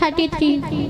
33।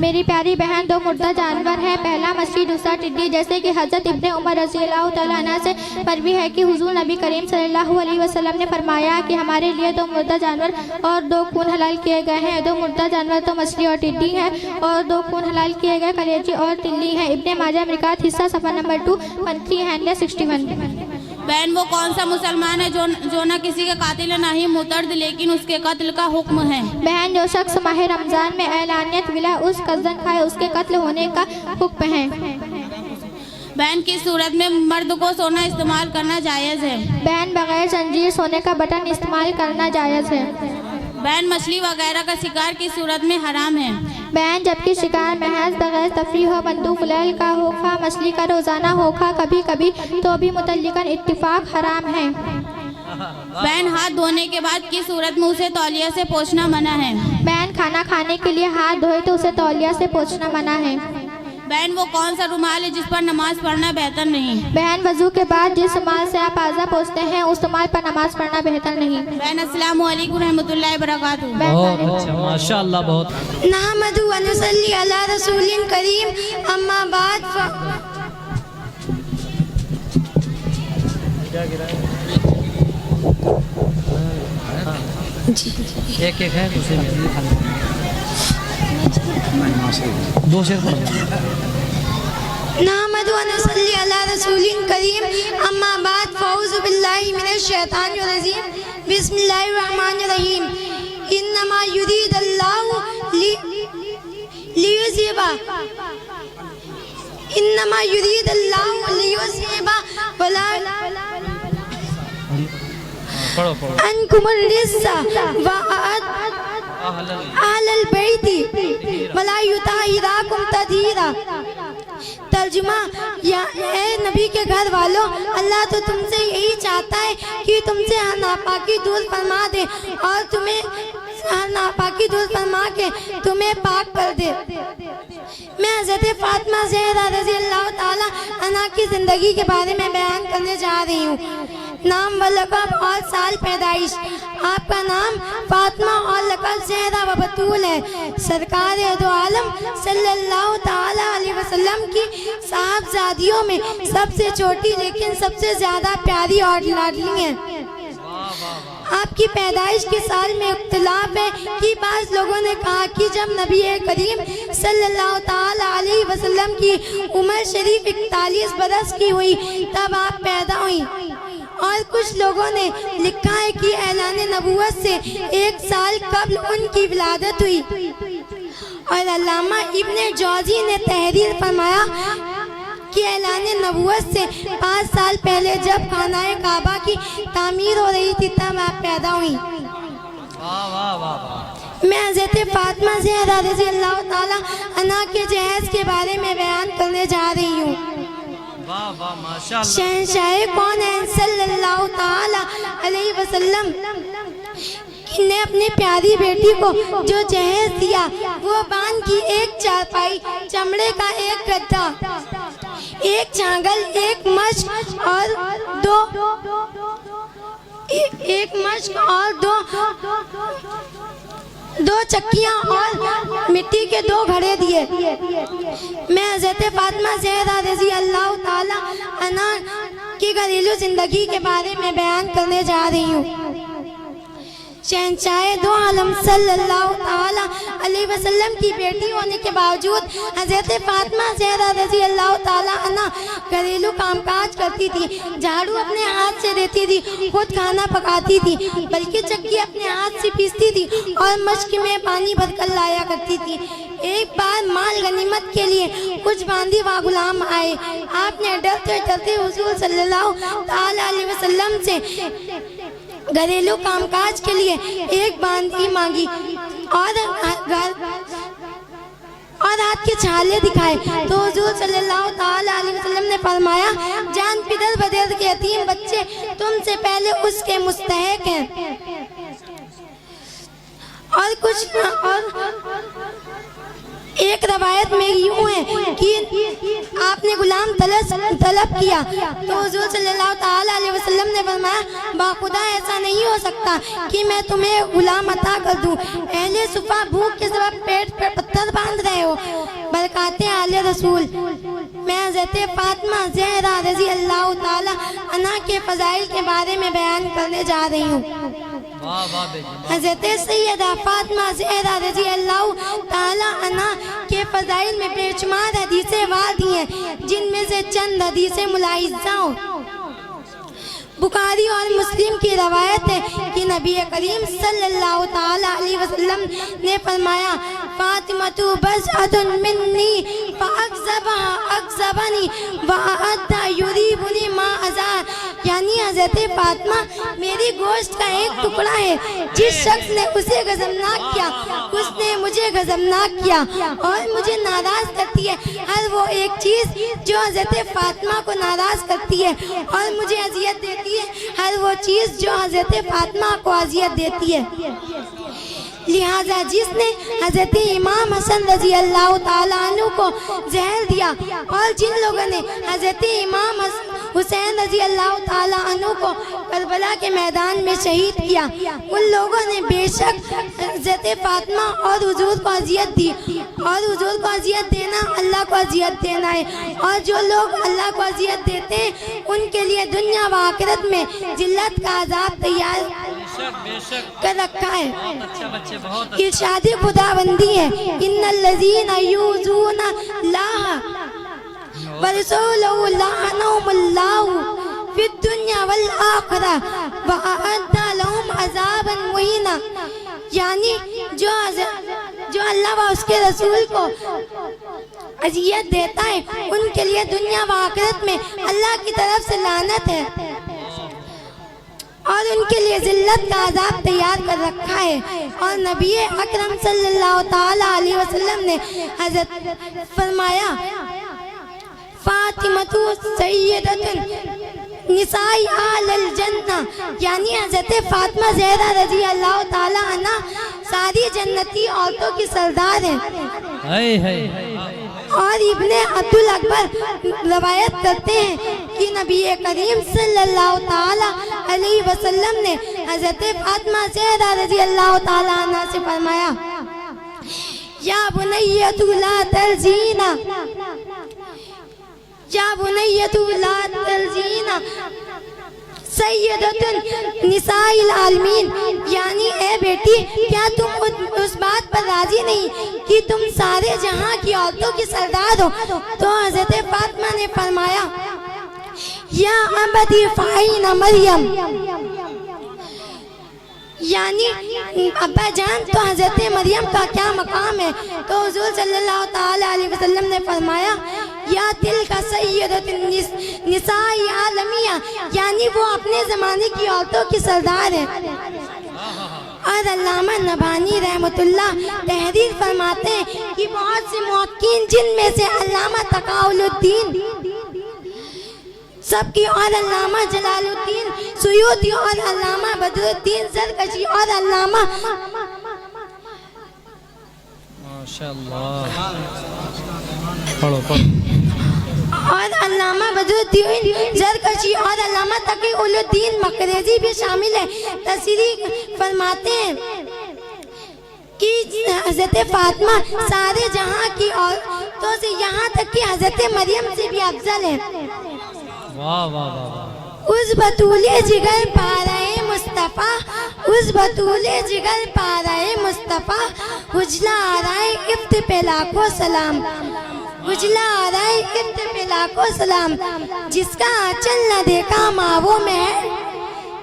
میری پیاری بہن دو مردہ جانور ہیں، پہلا مچھلی دوسرا ٹڈی، جیسے کہ حضرت ابن عمر رضی اللہ تعالیٰ عنہ سے مروی ہے کہ حضور نبی کریم صلی اللہ علیہ وسلم نے فرمایا کہ ہمارے لیے دو مردہ جانور اور دو خون حلال کیے گئے ہیں۔ دو مردہ جانور تو مچھلی اور ٹڈی ہیں، اور دو خون حلال کیے گئے کلیجی اور تلی ہیں۔ ابن ماجہ مرکات حصہ صفحہ نمبر 2 1361۔ بہن وہ کون سا مسلمان ہے جو نہ کسی کے قاتل نہ ہی مرتد لیکن اس کے قتل کا حکم ہے؟ بہن جو شخص ماہ رمضان میں اعلانیت ولا اس قصدن کھائے اس کے قتل ہونے کا حکم ہے۔ بہن کس صورت میں مرد کو سونا استعمال کرنا جائز ہے؟ بہن بغیر زنجیر سونے کا بٹن استعمال کرنا جائز ہے۔ بہن مچھلی وغیرہ کا شکار کس صورت میں حرام ہے؟ بہن جبکہ شکار محض بغیر تفریح ہو، بندوق لیل کا ہو، خواہ مچھلی کا روزانہ ہو، خواہ کبھی کبھی، تو بھی متعلقاً اتفاق حرام ہے۔ بہن ہاتھ دھونے کے بعد کس صورت میں اسے تولیہ سے پوچھنا منع ہے؟ بہن کھانا کھانے کے لیے ہاتھ دھوئے تو اسے تولیہ سے پوچھنا منع ہے۔ بہن وہ کون سا رومال ہے جس پر نماز پڑھنا بہتر نہیں؟ بہن وضو کے بعد جس رومال سے آپ اعضا پوچھتے ہیں اس رومال پر نماز پڑھنا بہتر نہیں۔ بہن السلام علیکم رحمۃ اللہ وبرکاتہ۔ بہت اچھا، ماشاء اللہ، بہت نحمد و نصلی علی رسول کریم، اما بعد ایک ہے دوسرے میں دو شیر پڑھ نحمد و نصلی علی رسول کریم، اما بعد فاعوذ باللہ من الشیطان الرجیم، بسم اللہ الرحمن الرحیم۔ انما یرید اللہ لیذہب عنکم الرجس اہل البیت ولا یطہرکم تطہیرا۔ ترجمہ، یا اے نبی کے گھر والوں، اللہ تو تم سے یہی چاہتا ہے کہ تم سے ہر ناپاکی دور فرما دے اور تمہیں ہر ناپاکی دور فرما کے تمہیں پاک کر دے۔ میں حضرت فاطمہ زہرا رضی اللہ تعالی عنہ کی زندگی کے بارے میں بیان کرنے جا رہی ہوں۔ نام و لقب اور سال پیدائش، آپ کا نام فاطمہ اور لقب زہرا و بطول ہے۔ سرکار دو عالم صلی اللہ تعالی علیہ وسلم کی صاحبزادیوں میں سب سے چھوٹی لیکن سب سے زیادہ پیاری اور لاڈلی ہیں۔ آپ کی پیدائش کے سال میں اختلاف ہے کہ بعض لوگوں نے کہا کہ جب نبی کریم صلی اللہ تعالی علیہ وسلم کی عمر شریف 41 برس کی ہوئی تب آپ پیدا ہوئی، اور کچھ لوگوں نے لکھا ہے کہ اعلان نبوت سے 1 سال قبل ان کی ولادت ہوئی، اور علامہ ابن جوزی نے تحریر فرمایا کہ اعلان نبوت سے 5 سال پہلے جب خانہ کعبہ کی تعمیر ہو رہی تھی تب آپ پیدا ہوئی۔ میں حضرت فاطمہ زہرا رضی اللہ تعالی عنہ کے جہیز کے بارے میں بیان کرنے جا رہی ہوں۔ شہنشاہ کونین صلی اللہ تعالی علیہ وسلم نے اپنی پیاری بیٹی کو جو جہیز دیا وہ بان کی 1 چارپائی، چمڑے کا 1 گدا، 1 چھانگل، 1 مشق اور دو چکیاں اور مٹی کے 2 گھڑے دیے۔ میں حضرت فاطمہ زہرا رضی اللہ تعالی عنہ کی گھریلو زندگی کے بارے میں بیان کرنے جا رہی ہوں۔ شہنشاہ دو عالم صلی اللہ تعالی علیہ وسلم کی بیٹی ہونے کے باوجود حضرت فاطمہ زہرا رضی اللہ تعالی عنہ گھریلو کام کاج کرتی تھی، جھاڑو اپنے ہاتھ سے دیتی تھی، خود کھانا پکاتی تھی، بلکہ چکی اپنے ہاتھ سے پیستی تھی اور مشک میں پانی بھر کر لایا کرتی تھی۔ ایک بار مال غنیمت کے لیے کچھ باندی و غلام آئے، آپ نے ڈرتے ڈرتے حضور صلی اللہ تعالی علیہ وسلم سے گھریلو کام کاج کے لیے 1 باندی مانگی اور ہاتھ کے چھالے دکھائے تو حضور صلی اللہ تعالی علیہ وسلم نے فرمایا، جان پدر بدر کے یتیم بچے تم سے پہلے اس کے مستحق ہیں۔ اور ایک روایت میں یوں ہے کہ آپ نے غلام طلب کیا تو حضور صلی اللہ تعالیٰ علیہ وسلم نے فرمایا باخدا ایسا نہیں ہو سکتا کہ میں تمہیں غلام عطا کر دوں. اہل صفا بھوک کے سبب پیٹ پہ پتھر باندھ رہے ہو. برکات آل رسول. میں حضرت فاطمہ زہرا رضی اللہ تعالیٰ عنہا کے فضائل کے بارے میں بیان کرنے جا رہی ہوں. حضرت سیدہ فاطمہ زہرا رضی اللہ تعالیٰ عنہا کے فضائل میں بے شمار حدیثیں واردی ہیں جن میں سے چند حدیثیں ملاحظہ ہوں. بخاری اور مسلم کی روایت ہے کہ نبی کریم صلی اللہ تعالیٰ علیہ وسلم نے فرمایا فاطمۃ بضعۃ منی فاکذبنی وأعد یریبنی ما ازار. یعنی حضرت فاطمہ میری گوشت کا ایک ٹکڑا ہے. جس شخص نے اسے غضبناک کیا اس نے مجھے غضبناک کیا اور مجھے ناراض کرتی ہے ہر وہ ایک چیز جو حضرت فاطمہ کو ناراض کرتی ہے اور مجھے اذیت دیتی ہے ہر وہ چیز جو حضرت فاطمہ کو اذیت دیتی ہے. لہذا جس نے حضرت امام حسن رضی اللہ تعالیٰ عنہ کو زہر دیا اور جن لوگوں نے حضرت امام حسین رضی اللہ تعالیٰ عنہ کو کربلا کے میدان میں شہید کیا ان لوگوں نے بے شک حضرت فاطمہ اور حضور کو اذیت دی اور حضور کو اذیت دینا اللہ کو اذیت دینا ہے. اور جو لوگ اللہ کو اذیت دیتے ہیں ان کے لیے دنیا و آخرت میں ذلت کا عذاب تیار کر رکھا ہے. ارشاد خداوندی ہے ان الذین یؤذون اللہ ورسولہ لعنہم اللہ فی الدنیا والآخرہ وأعد لہم عذابا مہینا. یعنی جو اللہ و اس کے رسول کو اذیت دیتا ہے ان کے لیے دنیا و آخرت میں اللہ کی طرف سے لعنت ہے اور ان کے لیے ذلت کا عذاب تیار کر رکھا ہے. اور نبی اکرم صلی اللہ تعالیٰ علیہ وسلم نے حضرت فرمایا فاطمۃ سیدۃ نساء اہل الجنہ. یعنی حضرت فاطمہ زہرا رضی اللہ تعالیٰ عنہ ساری جنتی عورتوں کی سردار ہیں. اور ابن عبد الاکبر روایت کرتے ہیں کہ نبی کریم صلی اللہ تعالیٰ علیہ وسلم نے حضرت فاطمہ زہرا رضی اللہ تعالیٰ عنہ سے فرمایا یا بنیۃ لا تلزینا یا بنیۃ لا تلزینا سیدۃ نساء العالمین. یعنی اے بیٹی کیا تم اس بات پر راضی نہیں کہ تم سارے جہاں کی عورتوں کی سردار ہو. تو حضرت فاطمہ نے فرمایا یا ابتی فعین مریم. یعنی ابا جان تو حضرت مریم کا کیا مقام ہے. تو حضور صلی اللہ تعالیٰ علیہ وسلم نے فرمایا یا تلک سیدۃ نساء عالمیہ. یعنی وہ اپنے زمانے کی عورتوں کی سردار ہے. اور علامہ نبھانی رحمۃ اللہ تحریر فرماتے ہیں کہ بہت سے محققین جن میں سے علامہ تقی الدین سب کی اور علامہ جلال الدین سیوطی اور علامہ بدر الدین زرکشی اور علامہ اور علامہ بدر الدین زرکشی اور علامہ تقی الدین مقریزی بھی شامل ہیں. تصریح فرماتے ہیں کہ حضرت فاطمہ سارے جہاں کی عورتوں سے یہاں تک کہ حضرت مریم سے بھی افضل ہے. اس بطولِ جگر پارے مصطفیٰ اس بطولِ جگر پارے مصطفیٰ اجلا آرائے افت پہ لاکھوں سلام اجلا آرائے افت پہ لاکھوں سلام. جس کا آنچل نہ دیکھا ماہو مہر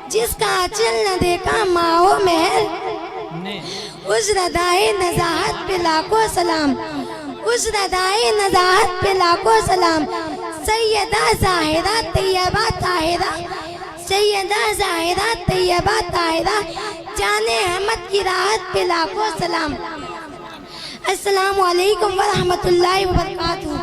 جس کا آنچل نہ دیکھا ماہو مہر اس ردائے نزاہت پہ لاکھوں سلام اس ردائے نزاہت پہ لاکھوں سلام. سیدہ ظاہرہ طیبہ طاہرہ سیدہ ظاہرہ طیبہ طاہرہ جان احمد کی راحت پہ لاکھوں سلام. السلام علیکم ورحمۃ اللہ وبرکاتہ.